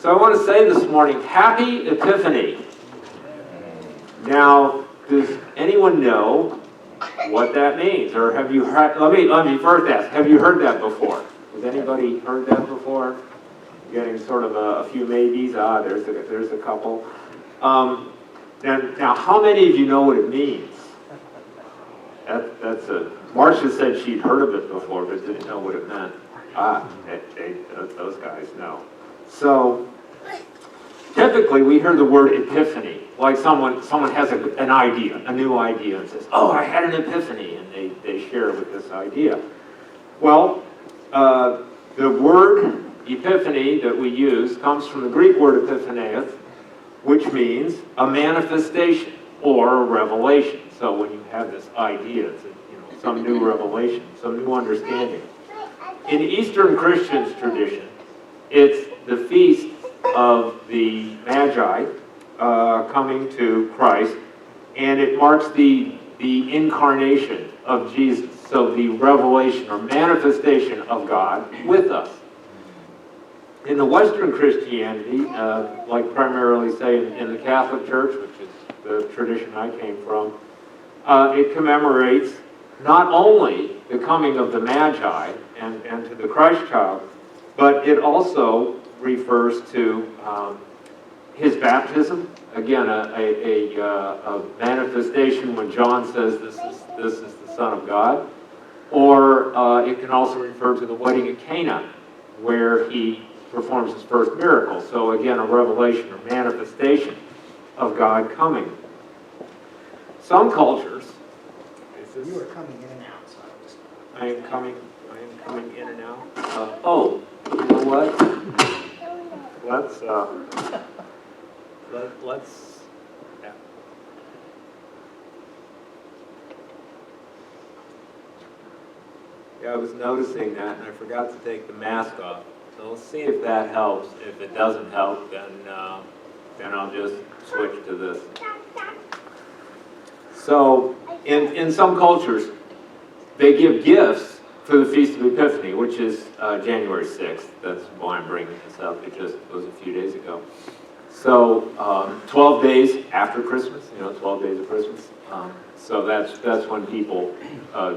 So I want to say this morning, Happy Epiphany. Now, does anyone know what that means? Or have you heard, let me first ask, have you heard that before? Has anybody heard that before? Getting sort of a few maybes. There's a couple. Now, how many of you know what it means? Marcia said she'd heard of it before, but didn't know what it meant. Those guys know. So, typically we hear the word epiphany, like someone has an idea, a new idea, and says, "Oh, I had an epiphany," and they share with this idea. Well, the word epiphany that we use comes from the Greek word epiphaneia, which means a manifestation or a revelation. So when you have this idea, it's some new revelation, some new understanding. In Eastern Christians tradition, it's the feast of the Magi coming to Christ, and it marks the incarnation of Jesus. So the revelation or manifestation of God with us. In the Western Christianity, like primarily say in the Catholic Church, which is the tradition I came from, it commemorates not only the coming of the Magi and to the Christ child, but it also refers to his baptism. Again, a manifestation when John says this is the Son of God. Or it can also refer to the wedding at Cana, where he performs his first miracle. So again, a revelation or manifestation of God coming. Some cultures. You are coming in and out, so I am coming in and out. You know what? Let's. Yeah, I was noticing that, and I forgot to take the mask off. So let's see if that helps. If it doesn't help, then I'll just switch to this. So, in some cultures, they give gifts for the Feast of Epiphany, which is January 6th. That's why I'm bringing this up. It just was a few days ago. So, 12 days after Christmas, 12 days of Christmas. So that's when people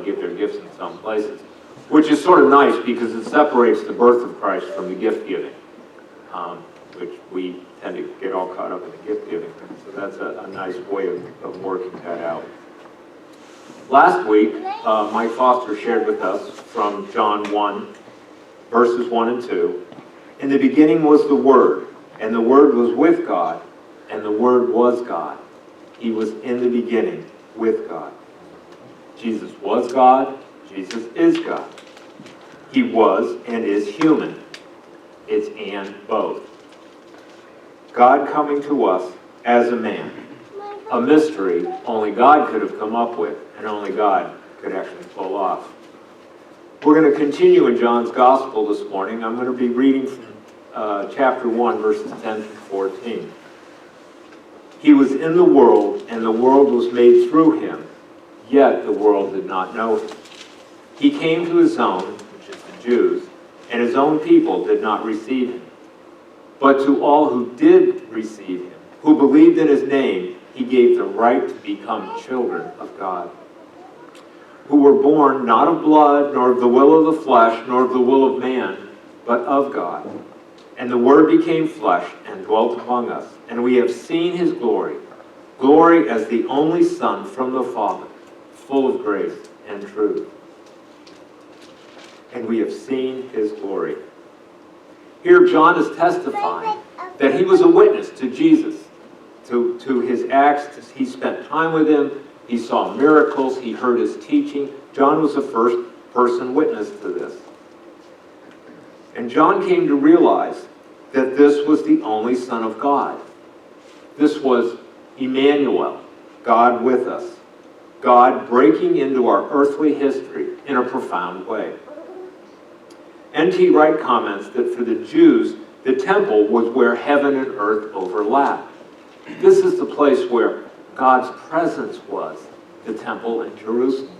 give their gifts in some places, which is sort of nice because it separates the birth of Christ from the gift giving, which we tend to get all caught up in the gift giving. So that's a nice way of working that out. Last week, Mike Foster shared with us from John 1, verses 1 and 2. In the beginning was the Word, and the Word was with God, and the Word was God. He was in the beginning with God. Jesus was God. Jesus is God. He was and is human. It's and both. God coming to us as a man. A mystery only God could have come up with, and only God could actually pull off. We're going to continue in John's Gospel this morning. I'm going to be reading from chapter 1, verses 10 through 14. He was in the world, and the world was made through him, yet the world did not know him. He came to his own, which is the Jews, and his own people did not receive him. But to all who did receive him, who believed in his name, he gave the right to become children of God, who were born not of blood, nor of the will of the flesh, nor of the will of man, but of God. And the Word became flesh and dwelt among us, and we have seen his glory, glory as the only Son from the Father, full of grace and truth. And we have seen his glory. Here John is testifying that he was a witness to Jesus, to his acts. He spent time with him. He saw miracles. He heard his teaching. John was the first person witness to this. And John came to realize that this was the only Son of God. This was Emmanuel, God with us. God breaking into our earthly history in a profound way. N.T. Wright comments that for the Jews, the temple was where heaven and earth overlapped. This is the place where God's presence was, the temple in Jerusalem.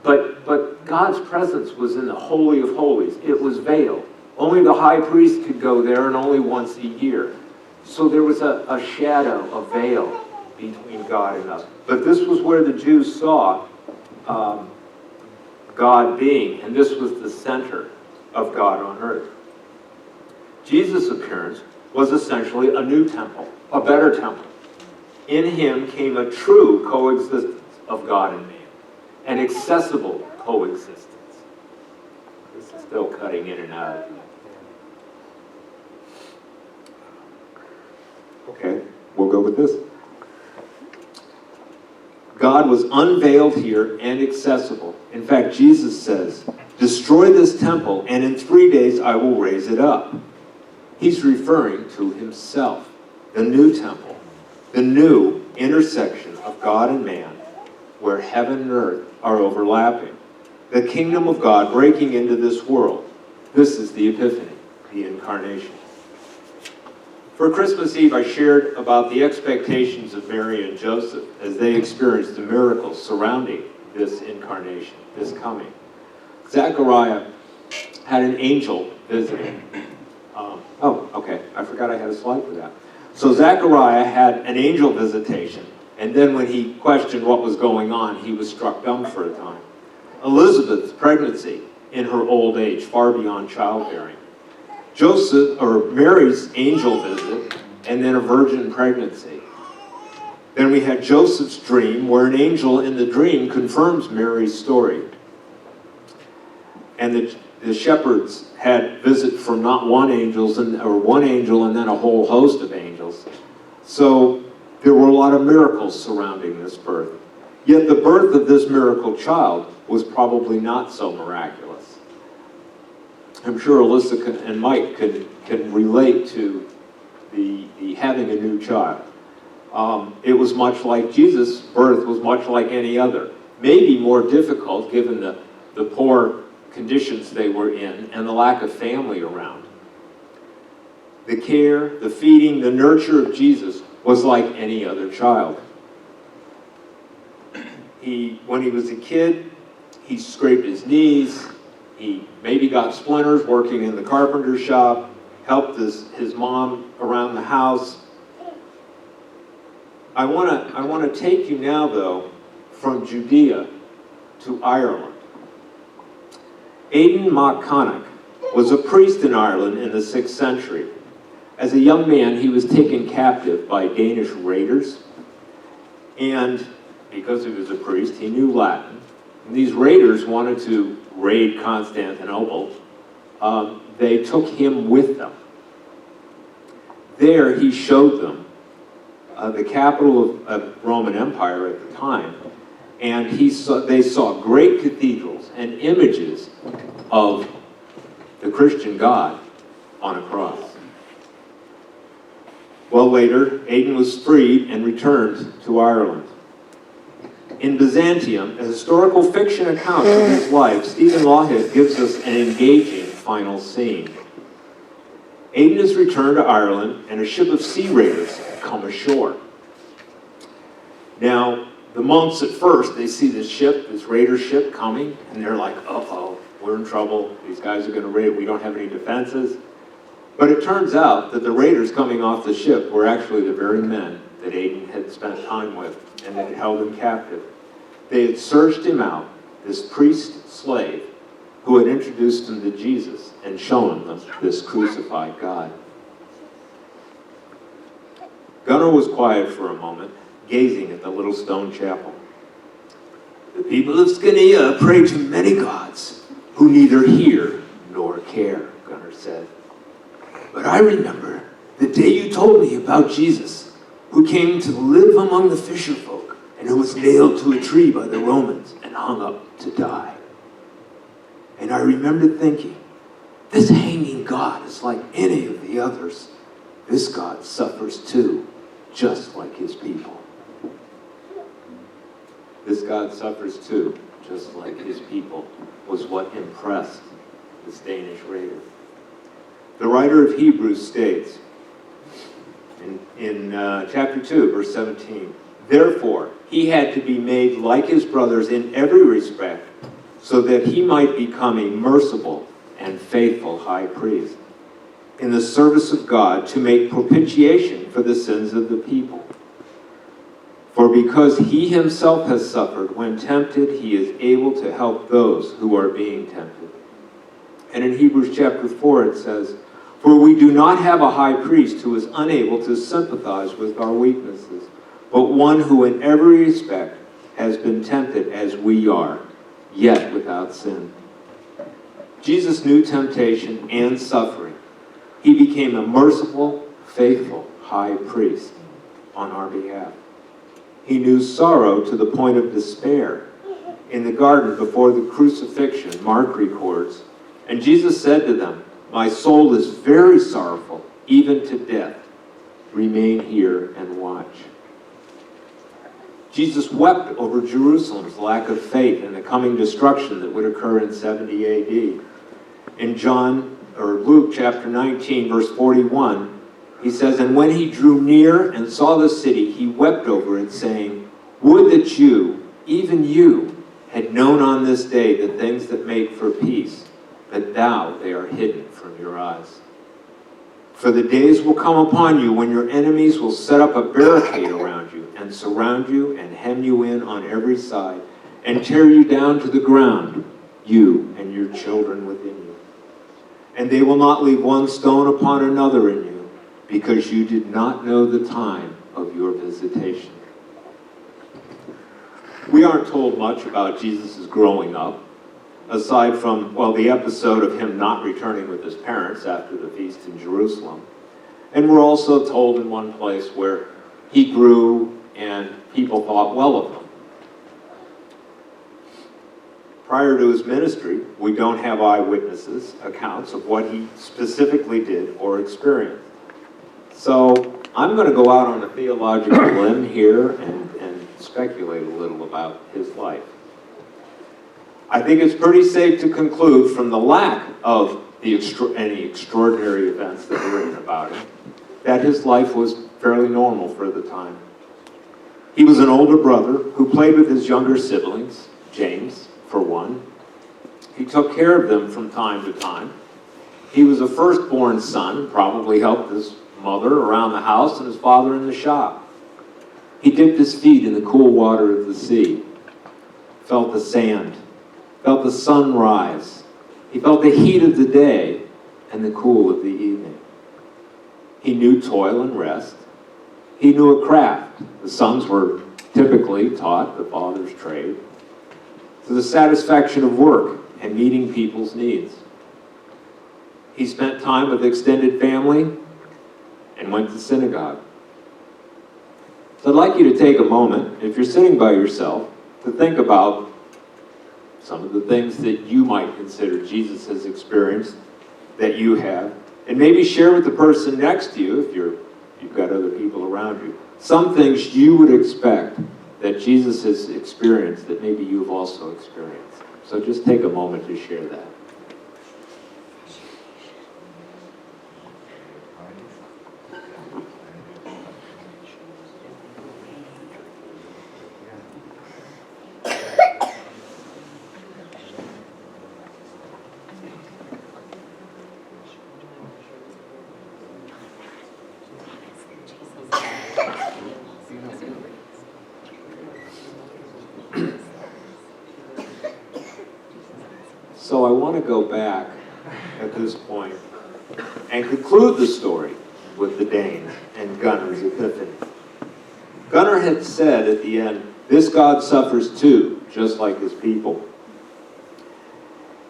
But God's presence was in the Holy of Holies. It was veiled. Only the high priest could go there, and only once a year. So there was a shadow, a veil between God and us. But this was where the Jews saw God being, and this was the center of God on earth. Jesus' appearance was essentially a new temple, a better temple. In him came a true coexistence of God and man, an accessible coexistence. This is still cutting in and out. Okay, we'll go with this. God was unveiled here and accessible. In fact, Jesus says, "Destroy this temple, and in 3 days I will raise it up." He's referring to himself, the new temple, the new intersection of God and man, where heaven and earth are overlapping. The kingdom of God breaking into this world. This is the Epiphany, the Incarnation. For Christmas Eve, I shared about the expectations of Mary and Joseph as they experienced the miracles surrounding this incarnation, this coming. Zechariah had an angel visiting. Okay, I forgot I had a slide for that. So Zechariah had an angel visitation, and then when he questioned what was going on, he was struck dumb for a time. Elizabeth's pregnancy in her old age, far beyond childbearing. Mary's angel visit, and then a virgin pregnancy. Then we had Joseph's dream, where an angel in the dream confirms Mary's story. And the shepherds had visit from not one angel and then a whole host of angels. So there were a lot of miracles surrounding this birth. Yet the birth of this miracle child was probably not so miraculous. I'm sure Alyssa and Mike can relate to the having a new child. It was much like Jesus' birth was much like any other. Maybe more difficult given the poor conditions they were in and the lack of family around. The care, the feeding, the nurture of Jesus was like any other child. When he was a kid, he scraped his knees, he maybe got splinters working in the carpenter shop, helped his mom around the house. I want to take you now, though, from Judea to Ireland. Aidan MacConach was a priest in Ireland in the 6th century. As a young man, he was taken captive by Danish raiders, and because he was a priest, he knew Latin. And these raiders wanted to raid Constantinople. They took him with them. There, he showed them the capital of Roman Empire at the time, and they saw great cathedrals and images of the Christian God on a cross. Well, later, Aidan was freed and returned to Ireland. In Byzantium, a historical fiction account of his life, Stephen Lawhead gives us an engaging final scene. Aidan is returned to Ireland, and a ship of sea raiders come ashore. Now, the monks at first, they see this raider ship coming, and they're like, uh-oh, we're in trouble. These guys are going to raid. We don't have any defenses. But it turns out that the raiders coming off the ship were actually the very men that Aidan had spent time with and that had held him captive. They had searched him out, this priest-slave, who had introduced him to Jesus and shown them this crucified God. Gunnar was quiet for a moment, gazing at the little stone chapel. The people of Skinnea pray to many gods who neither hear nor care, Gunnar said. But I remember the day you told me about Jesus, who came to live among the fisherfolk and who was nailed to a tree by the Romans and hung up to die. And I remember thinking, this hanging God is like any of the others. This God suffers too, just like his people. This God suffers too, just like his people, was what impressed this Danish raider. The writer of Hebrews states in chapter 2, verse 17, therefore, he had to be made like his brothers in every respect, so that he might become a merciful and and faithful high priest, in the service of God to make propitiation for the sins of the people. For because he himself has suffered when tempted, he is able to help those who are being tempted. And in Hebrews chapter 4 it says, for we do not have a high priest who is unable to sympathize with our weaknesses, but one who in every respect has been tempted as we are, yet without sin. Jesus knew temptation and suffering. He became a merciful, faithful high priest on our behalf. He knew sorrow to the point of despair. In the garden before the crucifixion, Mark records, and Jesus said to them, my soul is very sorrowful, even to death. Remain here and watch. Jesus wept over Jerusalem's lack of faith and the coming destruction that would occur in 70 AD. In Luke chapter 19, verse 41, he says, and when he drew near and saw the city, he wept over it, saying, would that you, even you, had known on this day the things that make for peace, but thou they are hidden from your eyes. For the days will come upon you when your enemies will set up a barricade around you and surround you and hem you in on every side and tear you down to the ground, you and your children within you. And they will not leave one stone upon another in you, because you did not know the time of your visitation. We aren't told much about Jesus' growing up, aside from, the episode of him not returning with his parents after the feast in Jerusalem. And we're also told in one place where he grew and people thought well of him. Prior to his ministry, we don't have eyewitnesses accounts of what he specifically did or experienced. So I'm going to go out on a theological limb here and speculate a little about his life. I think it's pretty safe to conclude from the lack of any extraordinary events that were written about him, that his life was fairly normal for the time. He was an older brother who played with his younger siblings, James, for one. He took care of them from time to time. He was a firstborn son, probably helped his mother around the house and his father in the shop. He dipped his feet in the cool water of the sea, felt the sand, felt the sun rise. He felt the heat of the day and the cool of the evening. He knew toil and rest. He knew a craft. The sons were typically taught the father's trade, to the satisfaction of work and meeting people's needs. He spent time with extended family and went to synagogue. So I'd like you to take a moment, if you're sitting by yourself, to think about some of the things that you might consider Jesus has experienced, that you have, and maybe share with the person next to you, if you've got other people around you, some things you would expect that Jesus has experienced that maybe you've also experienced. So just take a moment to share that. So I want to go back at this point and conclude the story with the Dane and Gunnar's epiphany. Gunnar had said at the end, this God suffers too, just like his people.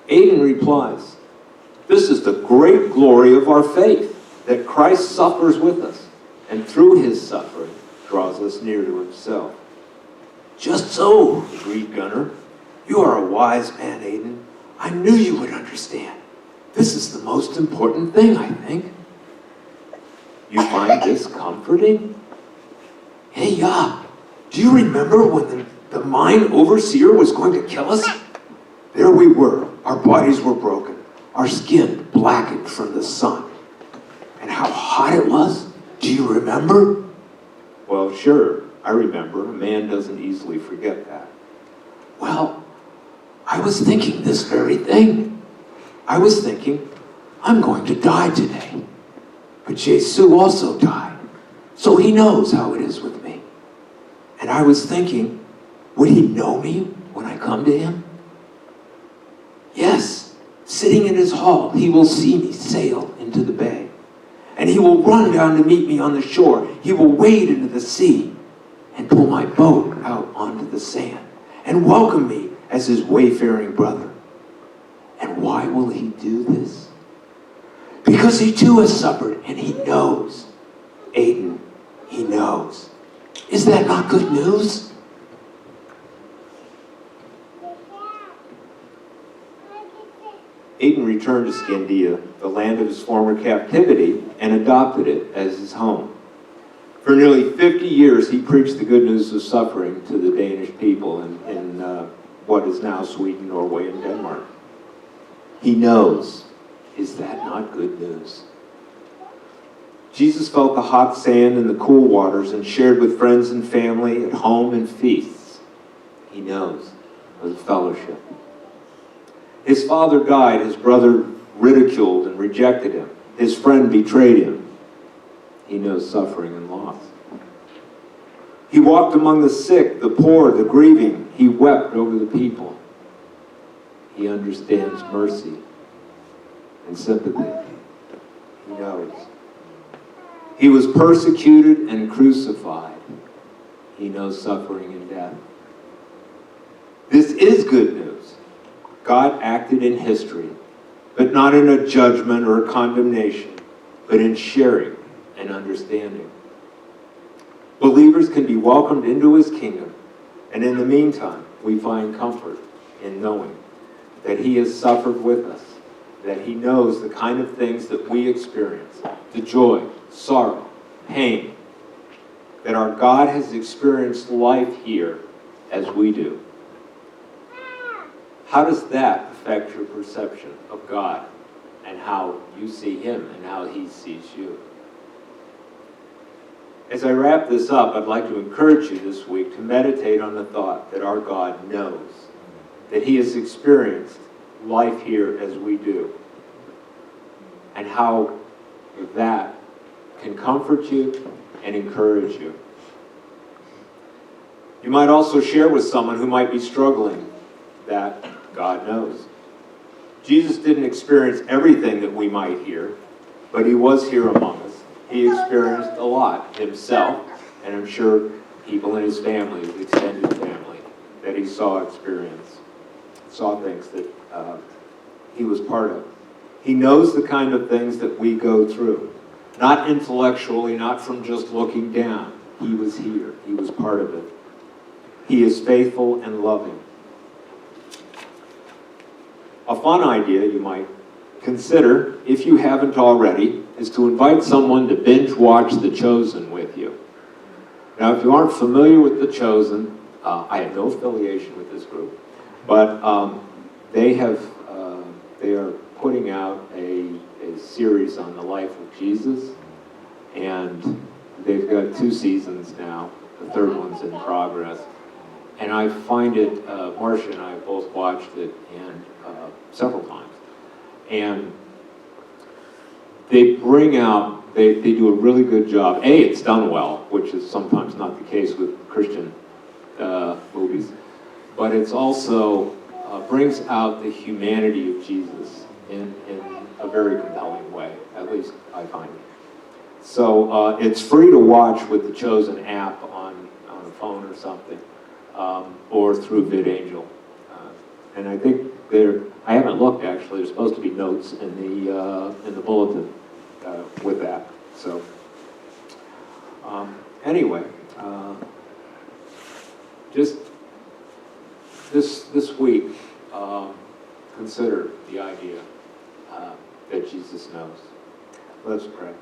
Aidan replies, this is the great glory of our faith, that Christ suffers with us, and through his suffering draws us near to himself. Just so, agreed Gunnar. You are a wise man, Aidan. I knew you would understand. This is the most important thing, I think. You find this comforting? Hey, do you remember when the mine overseer was going to kill us? There we were. Our bodies were broken. Our skin blackened from the sun. And how hot it was? Do you remember? Well, sure, I remember. A man doesn't easily forget that. Well, I was thinking this very thing. I was thinking, I'm going to die today. But Jesus also died, so he knows how it is with me. And I was thinking, would he know me when I come to him? Yes, sitting in his hall, he will see me sail into the bay. And he will run down to meet me on the shore. He will wade into the sea and pull my boat out onto the sand and welcome me as his wayfaring brother. And why will he do this? Because he too has suffered and he knows. Aiden, he knows. Is that not good news? Aiden returned to Scandia, the land of his former captivity, and adopted it as his home. For nearly 50 years, he preached the good news of suffering to the Danish people in what is now Sweden, Norway, and Denmark. He knows. Is that not good news? Jesus felt the hot sand and the cool waters and shared with friends and family at home and feasts. He knows of the fellowship. His father died, his brother ridiculed and rejected him. His friend betrayed him. He knows suffering and loss. He walked among the sick, the poor, the grieving. He wept over the people. He understands mercy and sympathy. He knows. He was persecuted and crucified. He knows suffering and death. This is good news. God acted in history, but not in a judgment or a condemnation, but in sharing and understanding. Believers can be welcomed into his kingdom, and in the meantime, we find comfort in knowing that he has suffered with us, that he knows the kind of things that we experience, the joy, sorrow, pain, that our God has experienced life here as we do. How does that affect your perception of God and how you see him and how he sees you? As I wrap this up, I'd like to encourage you this week to meditate on the thought that our God knows, that he has experienced life here as we do, and how that can comfort you and encourage you. You might also share with someone who might be struggling that God knows. Jesus didn't experience everything that we might hear, but he was here among us. He experienced a lot himself, and I'm sure people in his family, his extended family, that he saw things that he was part of. He knows the kind of things that we go through. Not intellectually, not from just looking down. He was here. He was part of it. He is faithful and loving. A fun idea you might consider, if you haven't already, is to invite someone to binge watch The Chosen with you. Now, if you aren't familiar with The Chosen, I have no affiliation with this group, but they are putting out a series on the life of Jesus, and they've got 2 seasons now. The third one's in progress. And I find it, Marcia and I both watched it and several times. And they bring out, they do a really good job. It's done well, which is sometimes not the case with Christian movies. But it's also brings out the humanity of Jesus in a very compelling way. At least I find it. So it's free to watch with the Chosen app on a phone or something. Or through VidAngel. And I think I haven't looked actually, there's supposed to be notes in the bulletin with that. So, anyway, just this week, consider the idea that Jesus knows. Let's pray.